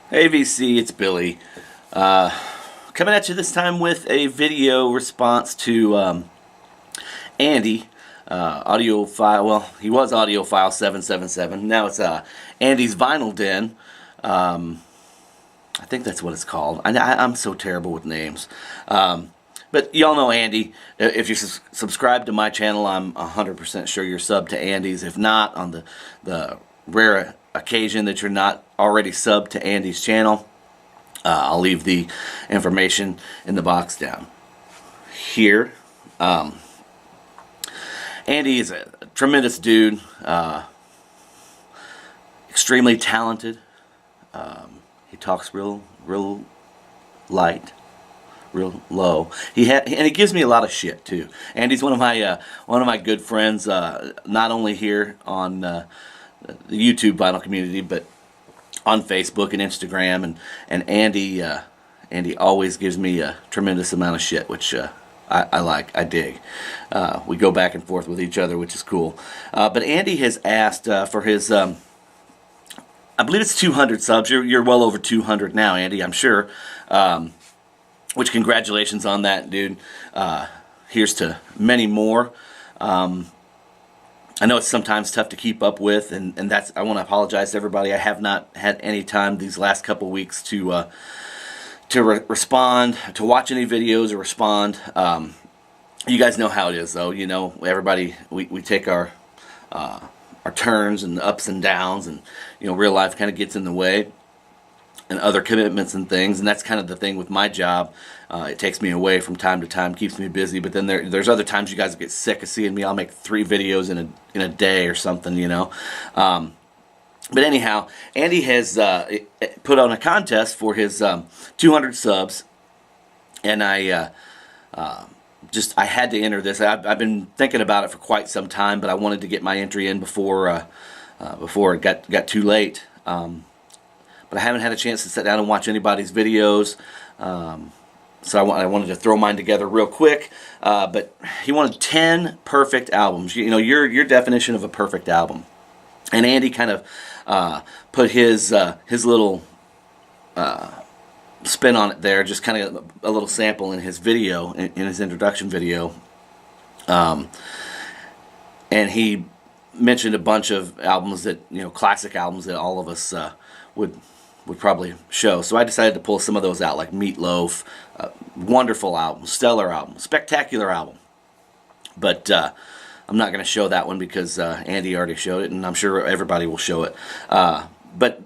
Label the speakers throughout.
Speaker 1: Hey VC, it's Billy. Coming at you this time with a video response to Andy, audiophile. Well, he was audiophile 777. Now it's Andy's Vinyl Den. I think that's what it's called. I'm so terrible with names. But y'all know Andy. If you subscribe to my channel, I'm 100% sure you're subbed to Andy's. If not, on the rare occasion that you're not already subbed to Andy's channel, I'll leave the information in the box down here. Andy is a tremendous dude, extremely talented. He talks real light, real low. And he gives me a lot of shit too. Andy's one of my good friends, not only here on the YouTube vinyl community, but on Facebook and Instagram. And Andy always gives me a tremendous amount of shit, which I like, I dig. We go back and forth with each other, which is cool. But Andy has asked for his, I believe it's 200 subs. You're well over 200 now, Andy, I'm sure. Which congratulations on that, dude. Here's to many more. I know it's sometimes tough to keep up with, and that's, I want to apologize to everybody. I have not had any time these last couple weeks to respond, to watch any videos or respond. You guys know how it is, though. You know, everybody, we take our turns and ups and downs, and you know, real life kind of gets in the way, and other commitments and things, and that's kind of the thing with my job. It takes me away from time to time, keeps me busy, but then there's other times you guys get sick of seeing me. I'll make 3 videos in a day or something, you know. But anyhow, Andy has put on a contest for his 200 subs, and I had to enter this. I've been thinking about it for quite some time, but I wanted to get my entry in before it got too late. But I haven't had a chance to sit down and watch anybody's videos. So I wanted to throw mine together real quick. But he wanted 10 perfect albums. You know, your definition of a perfect album. And Andy kind of put his little spin on it there, just kind of a little sample in his video, in his introduction video. And he mentioned a bunch of albums that, you know, classic albums that all of us would probably show. So I decided to pull some of those out, like Meat Loaf, wonderful album, stellar album, spectacular album. But I'm not going to show that one because Andy already showed it, and I'm sure everybody will show it. But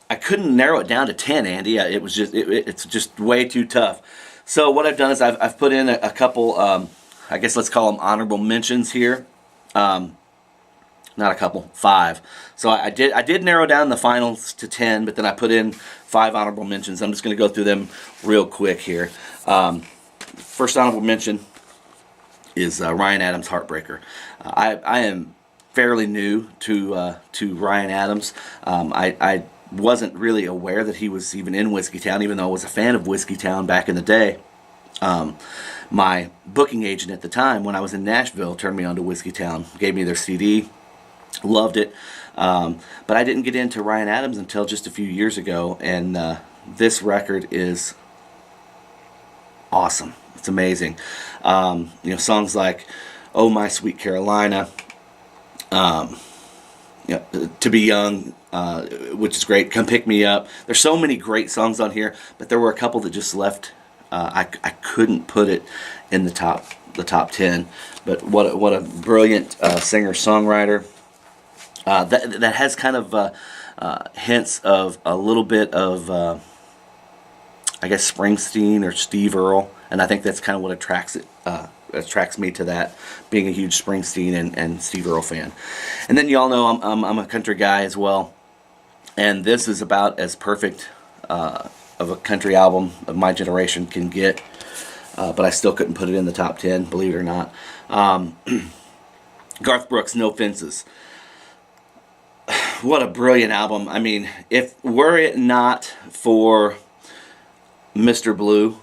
Speaker 1: I couldn't narrow it down to 10, Andy. It was just it's just way too tough. So what I've done is I've put in a couple, I guess let's call them honorable mentions here. Not a couple, 5. So I did narrow down the finals to 10, but then I put in 5 honorable mentions. I'm just going to go through them real quick here. First honorable mention is Ryan Adams' Heartbreaker. I am fairly new to Ryan Adams. I wasn't really aware that he was even in Whiskeytown, even though I was a fan of Whiskeytown back in the day. My booking agent at the time, when I was in Nashville, turned me on to Whiskeytown, gave me their CD. Loved it, but I didn't get into Ryan Adams until just a few years ago, and this record is awesome. It's amazing. You know, songs like "Oh My Sweet Carolina," you know, "To Be Young," which is great. "Come Pick Me Up." There's so many great songs on here, but there were a couple that just left. I couldn't put it in the top 10. But what a brilliant singer-songwriter. That has kind of hints of a little bit of, I guess, Springsteen or Steve Earle, and I think that's kind of what attracts me to that, being a huge Springsteen and Steve Earle fan. And then y'all know I'm a country guy as well, and this is about as perfect of a country album of my generation can get, but I still couldn't put it in the top 10, believe it or not. Garth Brooks, "No Fences." What a brilliant album. I mean, were it not for Mr. Blue,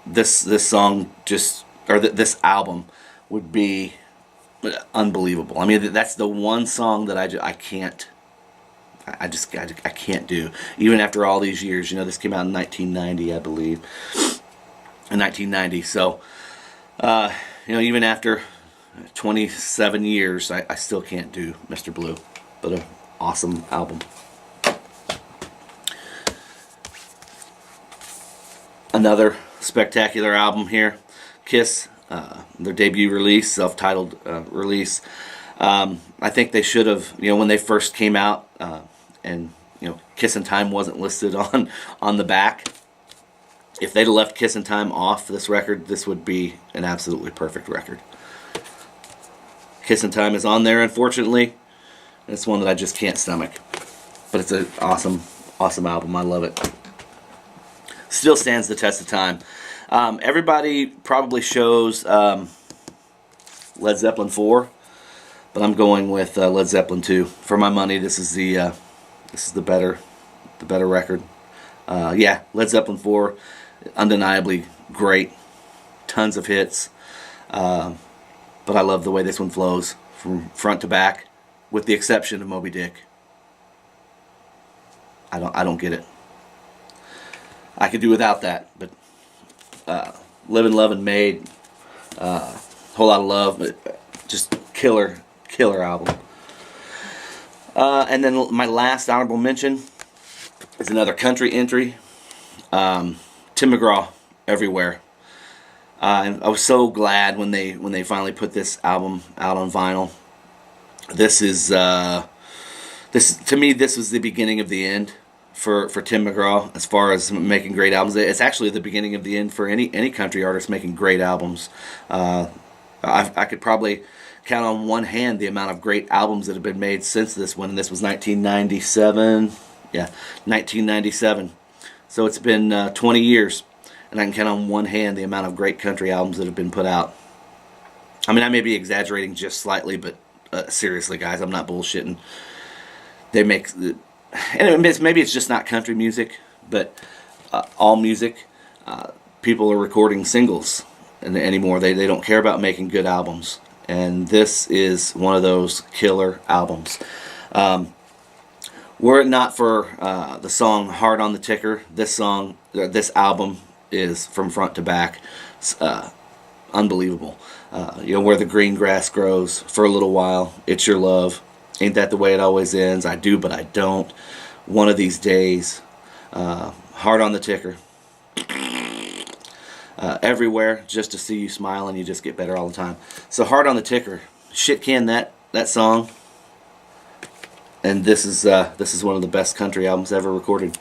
Speaker 1: this song this album would be unbelievable. I mean, that's the one song that I can't I can't do. Even after all these years, you know, this came out in 1990, I believe, in 1990. So, you know, even after 27 years, I still can't do Mr. Blue. But an awesome album. Another spectacular album here, Kiss, their debut release, self-titled release. I think they should have, you know, when they first came out, and you know, Kissin' Time wasn't listed on the back. If they'd have left Kissin' Time off this record, this would be an absolutely perfect record. Kissin' Time is on there, unfortunately. It's one that I just can't stomach, but it's an awesome album. I love it. Still stands the test of time. Everybody probably shows Led Zeppelin 4, but I'm going with Led Zeppelin 2. For my money, this is the better record. Yeah, Led Zeppelin 4, undeniably great, tons of hits. But I love the way this one flows from front to back, with the exception of Moby Dick. I don't get it. I could do without that, but Livin', Lovin', Made, Whole Lot of Love, but just killer album. And then my last honorable mention is another country entry, Tim McGraw, Everywhere. And I was so glad when they finally put this album out on vinyl. This is to me, this was the beginning of the end for Tim McGraw as far as making great albums. It's actually the beginning of the end for any country artist making great albums. I could probably count on one hand the amount of great albums that have been made since this one, and this was 1997. Yeah, 1997. So it's been 20 years, and I can count on one hand the amount of great country albums that have been put out. I mean, I may be exaggerating just slightly, but seriously, guys, I'm not bullshitting. They make... And maybe it's just not country music, but all music, people are recording singles anymore. They don't care about making good albums. And this is one of those killer albums. Were it not for the song Hard on the Ticker, this album is from front to back unbelievable. You know, Where the Green Grass Grows, For a Little While, It's Your Love, Ain't That the Way It Always Ends, I Do But I Don't, One of These Days, Hard on the Ticker, Everywhere, Just to See You Smile and You Just Get Better All the Time. So Hard on the Ticker, shit can that song, and this is one of the best country albums ever recorded.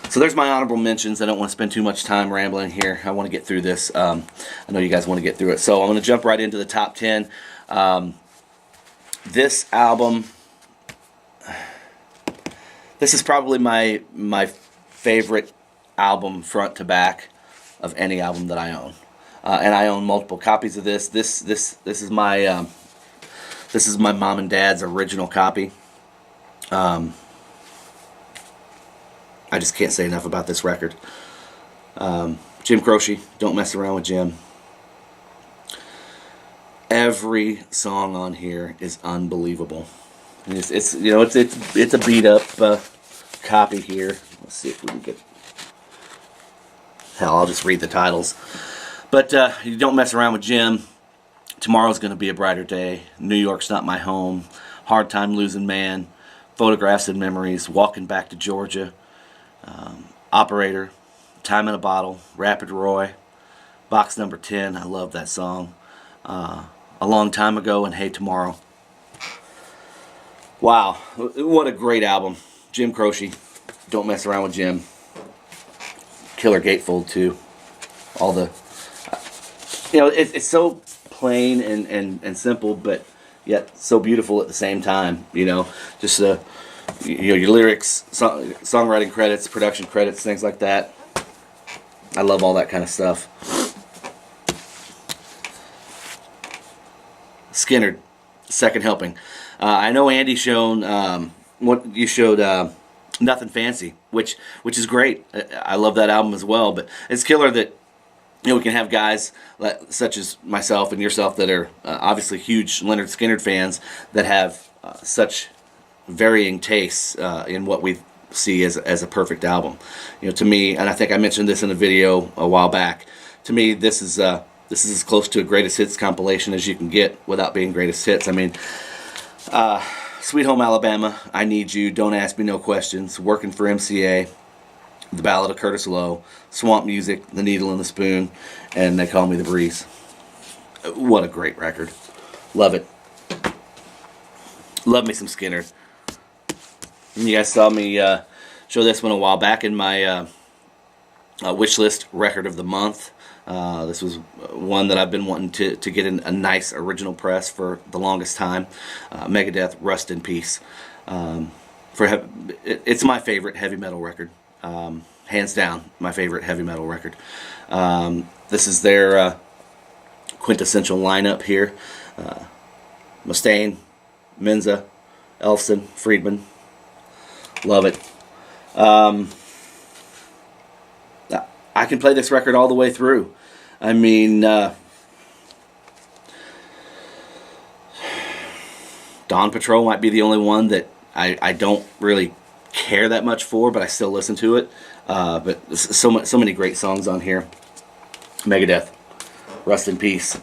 Speaker 1: So there's my honorable mentions. I don't want to spend too much time rambling here. I want to get through this. I know you guys want to get through it. So I'm going to jump right into the top 10. This album, this is probably my favorite album front to back of any album that I own. And I own multiple copies of this. This is my mom and dad's original copy. I just can't say enough about this record. Jim Croce, Don't Mess Around with Jim. Every song on here is unbelievable. And it's you know, it's a beat up copy here. Let's see if we can get. Hell, I'll just read the titles. But you Don't Mess Around with Jim. Tomorrow's Gonna Be a Brighter Day. New York's Not My Home. Hard Time Losing Man. Photographs and Memories. Walking Back to Georgia. Operator, Time in a Bottle, Rapid Roy, Box Number 10, I love that song, A Long Time Ago, and Hey Tomorrow. Wow, what a great album. Jim Croce, Don't Mess Around with Jim. Killer Gatefold too. All the, you know, it's so plain and simple, but yet so beautiful at the same time, you know, just you know, your lyrics, songwriting credits, production credits, things like that. I love all that kind of stuff. Skynyrd, Second Helping. I know Andy showed what you showed, Nothing Fancy, which is great. I love that album as well. But it's killer that, you know, we can have guys such as myself and yourself that are obviously huge Lynyrd Skynyrd fans that have such varying tastes in what we see as a perfect album. To me, and I think I mentioned this in a video a while back. To me, this is as close to a greatest hits compilation as you can get without being greatest hits. I mean, Sweet Home Alabama, I Need You, Don't Ask Me No Questions, Working for MCA, The Ballad of Curtis Lowe, Swamp Music, The Needle and the Spoon, and They Call Me the Breeze. What a great record. Love it. Love me some Skinner. And you guys saw me show this one a while back in my wish list record of the month. This was one that I've been wanting to get a nice original press for the longest time. Megadeth, Rust in Peace. It's my favorite heavy metal record. Hands down, my favorite heavy metal record. This is their quintessential lineup here. Mustaine, Menza, Elfson, Friedman. Love it. I can play this record all the way through. I mean, Dawn Patrol might be the only one that I don't really care that much for, but I still listen to it. But so many great songs on here. Megadeth, Rust in Peace.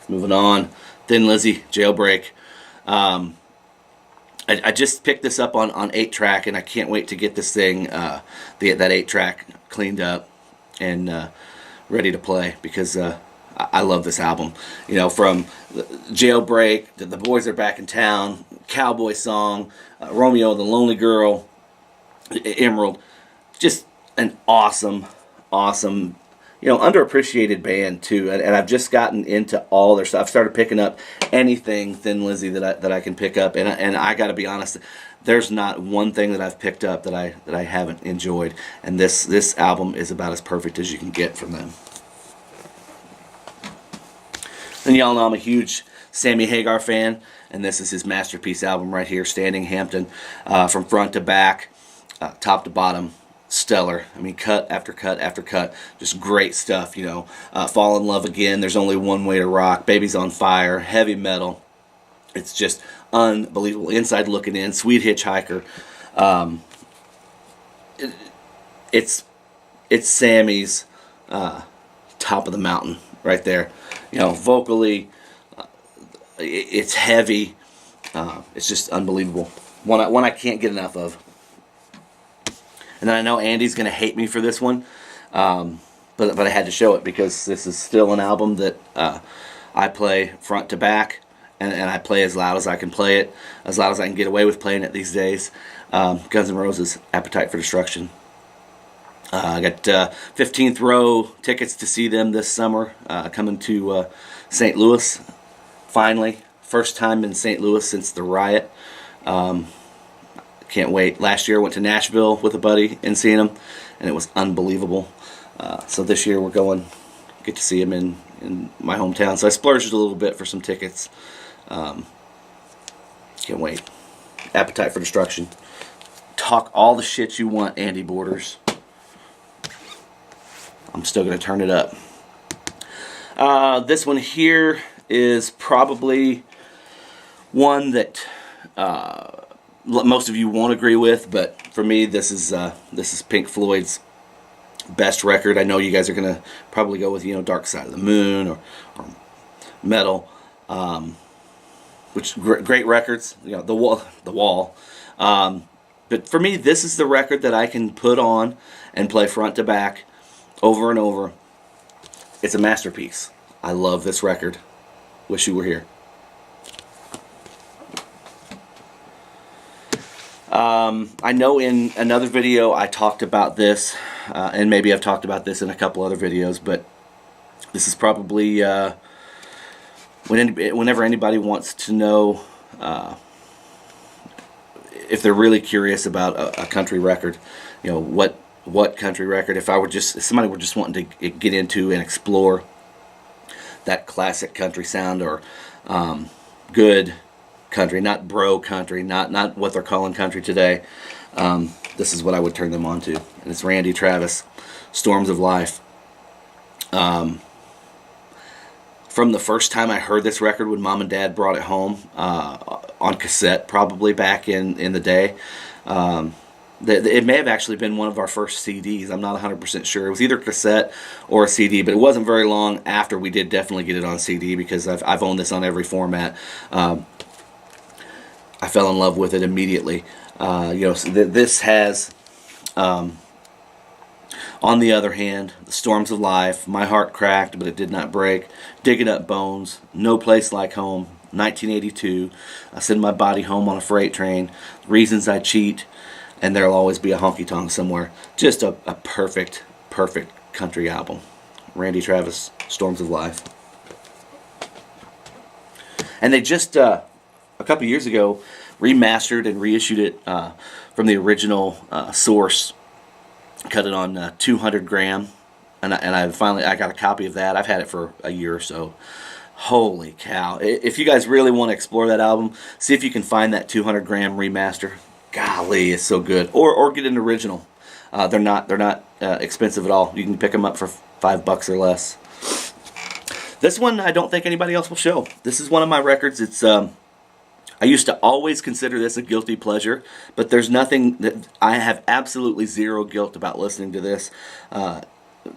Speaker 1: Moving on, Thin Lizzy, Jailbreak. I just picked this up on 8-track, and I can't wait to get this thing, that 8-track cleaned up and ready to play, because I love this album. From Jailbreak to The Boys Are Back in Town, Cowboy Song, Romeo and the Lonely Girl, Emerald. Just an awesome underappreciated band too, and I've just gotten into all their stuff. I've started picking up anything Thin Lizzy that I can pick up, and I got to be honest, there's not one thing that I've picked up that I haven't enjoyed, and this album is about as perfect as you can get from them. And y'all know I'm a huge Sammy Hagar fan, and this is his masterpiece album right here, Standing Hampton, from front to back, top to bottom. Stellar. I mean, cut after cut after cut. Just great stuff, Fall in Love Again, There's Only One Way to Rock, Baby's on Fire, heavy metal. It's just unbelievable. Inside Looking In, Sweet Hitchhiker. It's Sammy's Top of the Mountain right there. Vocally, it's heavy. It's just unbelievable. One I can't get enough of. And then I know Andy's going to hate me for this one, but I had to show it because this is still an album that I play front to back, and I play as loud as I can play it, as loud as I can get away with playing it these days. Guns N' Roses, Appetite for Destruction. I got 15th row tickets to see them this summer, coming to St. Louis, finally. First time in St. Louis since the riot. Can't wait. Last year I went to Nashville with a buddy and seeing him, and it was unbelievable. So this year we're going, get to see him in my hometown. So I splurged a little bit for some tickets. Can't wait. Appetite for Destruction. Talk all the shit you want, Andy Borders. I'm still going to turn it up. This one here is probably one that most of you won't agree with, but for me, this is Pink Floyd's best record. I know you guys are gonna probably go with Dark Side of the Moon or Metal, which great records. The Wall. But for me, this is the record that I can put on and play front to back, over and over. It's a masterpiece. I love this record. Wish You Were Here. I know in another video I talked about this, and maybe I've talked about this in a couple other videos, but this is probably whenever anybody wants to know if they're really curious about a country record, what country record, if somebody were just wanting to get into and explore that classic country sound, or good country, not bro country, not what they're calling country today, this is what I would turn them on to. And it's Randy Travis, Storms of Life. From from the first time I heard this record when Mom and Dad brought it home on cassette, probably back in the day. It may have actually been one of our first CDs. I'm not 100% sure. It was either cassette or a CD, but it wasn't very long after we did definitely get it on CD, because I've owned this on every format. I fell in love with it immediately. So this has, on the other hand, The Storms of Life, My Heart Cracked But It Did Not Break, Digging Up Bones, No Place Like Home, 1982, I Send My Body Home on a Freight Train, Reasons I Cheat, and There'll Always Be a Honky Tonk Somewhere. Just a perfect country album. Randy Travis, Storms of Life. And they just, a couple years ago, remastered and reissued it from the original source. Cut it on 200 gram, and I got a copy of that. I've had it for a year or so. Holy cow! If you guys really want to explore that album, see if you can find that 200 gram remaster. Golly, it's so good. Or get an original. They're not expensive at all. You can pick them up for $5 or less. This one I don't think anybody else will show. This is one of my records. It's I used to always consider this a guilty pleasure, but there's nothing that I have absolutely zero guilt about listening to this,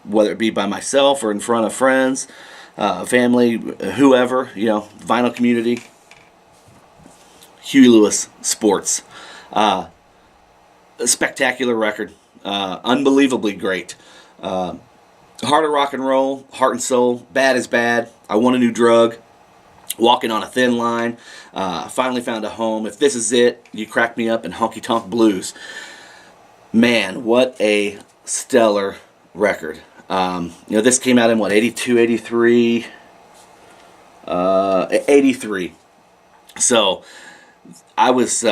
Speaker 1: whether it be by myself or in front of friends, family, whoever, vinyl community. Huey Lewis, Sports. A spectacular record. Unbelievably great. Heart of Rock and Roll, Heart and Soul, Bad is Bad, I Want a New Drug, Walking on a Thin Line, Finally Found a Home, If This Is It, You Crack Me Up, and Honky Tonk Blues. Man, what a stellar record. This came out in 82, 83? 83. So I was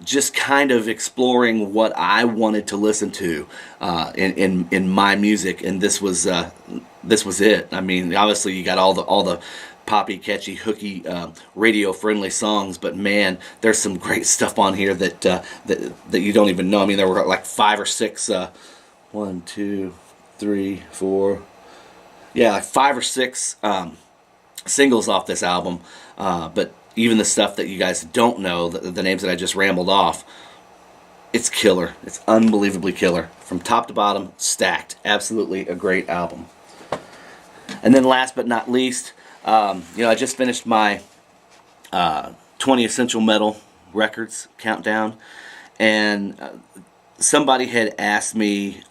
Speaker 1: just kind of exploring what I wanted to listen to in my music, and this was it. I mean, obviously you got all the poppy, catchy, hooky, radio-friendly songs, but man, there's some great stuff on here that you don't even know. I mean, there were like 5 or 6, 1, 2, 3, 4, like 5 or 6 singles off this album, but even the stuff that you guys don't know, the names that I just rambled off, it's killer. It's unbelievably killer. From top to bottom, stacked. Absolutely a great album. And then last but not least, I just finished my 20 Essential Metal Records countdown, and somebody had asked me,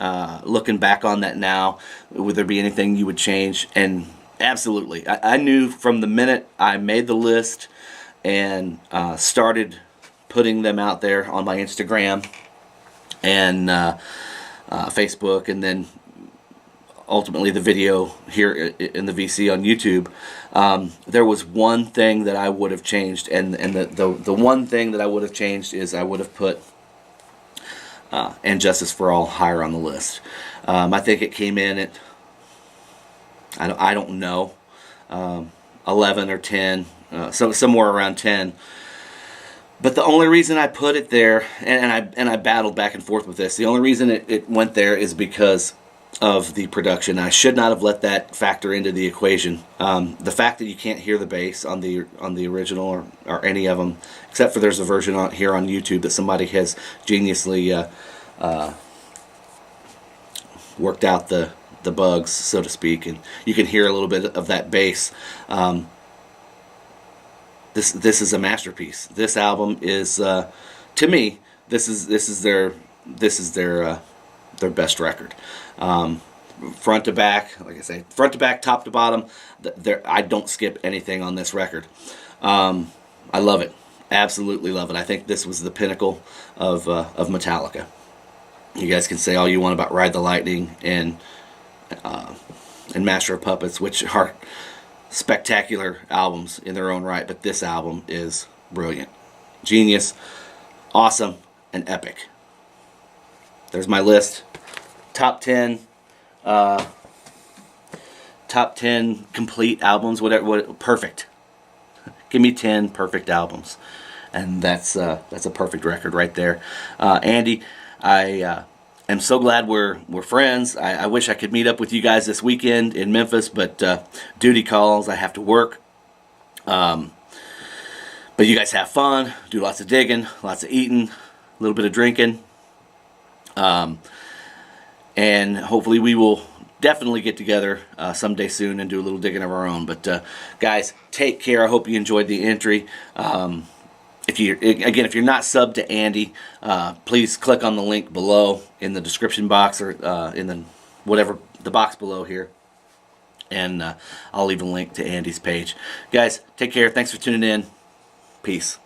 Speaker 1: looking back on that now, would there be anything you would change? And absolutely. I knew from the minute I made the list and started putting them out there on my Instagram and Facebook, and then ultimately the video here in the VC on YouTube, there was one thing that I would have changed, and the one thing that I would have changed is I would have put And Justice for All higher on the list. I think it came in at, I don't know, 11 or 10, so somewhere around 10. But the only reason I put it there, and I battled back and forth with this, the only reason it went there is because of the production. I should not have let that factor into the equation. The fact that you can't hear the bass on the original or any of them, except for there's a version here on YouTube that somebody has geniusly worked out the bugs, so to speak, and you can hear a little bit of that bass. This is a masterpiece. This album is, to me, this is their best record. Front to back, like I say, front to back, top to bottom. I don't skip anything on this record. I love it, absolutely love it. I think this was the pinnacle of Metallica. You guys can say all you want about Ride the Lightning and Master of Puppets, which are spectacular albums in their own right, but this album is brilliant, genius, awesome, and epic. There's my list. Top 10 complete albums, whatever, perfect. Give me 10 perfect albums, and that's a perfect record right there. Andy, I am so glad we're friends. I wish I could meet up with you guys this weekend in Memphis, but duty calls. I have to work. But you guys have fun, do lots of digging, lots of eating, a little bit of drinking. And hopefully we will definitely get together someday soon and do a little digging of our own. But guys, take care. I hope you enjoyed the entry. If you're not subbed to Andy, please click on the link below in the description box, or in the box below here, and I'll leave a link to Andy's page. Guys, take care. Thanks for tuning in. Peace.